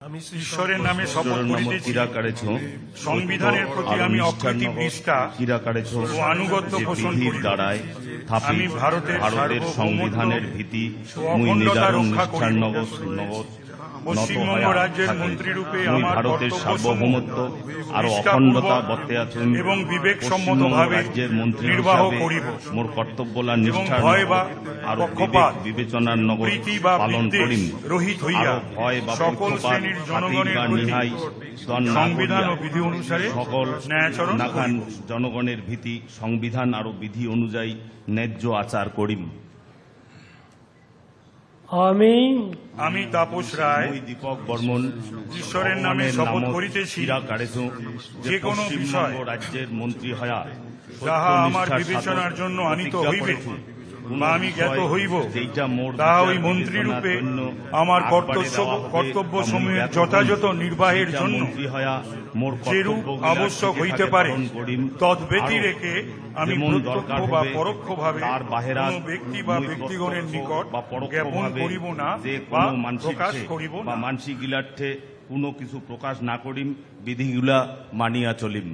আমি ঈশ্বরের নামে শপথ করিতেছি সংবিধানের প্রতি আমি অকৃতি নিষ্ঠা ও আনুগত্য পোষণ করিব। আমি ভারতের সংবিধানের ভীতি ও অখণ্ডতা রক্ষা করিব। পশ্চিমবঙ্গ রাজ্যের মন্ত্রীরূপে আমার ভারতের কর্তব্য সার্বভৌমত্ব আর অখণ্ডতা বর্তায়াতুন এবং বিবেকসম্মতভাবে নির্বাহ করিব। মোর কর্তব্যলা এবং নিষ্ঠার ভয় বা আর পক্ষপাত বিবেচনার নগর প্রীতি বা পালন বিদ্বেষ করিম। রহিত হইয়া ভয় বা সকল পক্ষপাত শ্রেণীর জনগণের প্রতি নিহাই সংবিধান ও বিধি অনুসারে সকল ন্যায়াচরণ নাখান করিব। জনগণের ভীতি সংবিধান আর বিধি অনুযায়ী ন্যায্য আচার করিম। আমি তাপস রায় মই দীপক বর্মন ঈশ্বরের নামে শপথ করিতেছি যে কোনো বিষয় রাজ্যের মন্ত্রী হয়া যাহা আমার বিবেচনার জন্য আনিত হইবে বা আমি জ্ঞাত হইব তাহা ওই মন্ত্রীরূপে আমার কর্তব্য সমূহের যথাযথ নির্বাহের জন্য যেরূপ আবশ্যক হইতে পারে তদ্ব্যতি রেখে আমি প্রত্যক্ষ বা পরোক্ষভাবে কোন ব্যক্তি বা ব্যক্তিগণের নিকট জ্ঞাপন করিব না বা প্রকাশ করিব না। মানসিক গিলার্থে কোনো কিছু প্রকাশ না করিম, বিধিগুলা মানিয়া চলিম।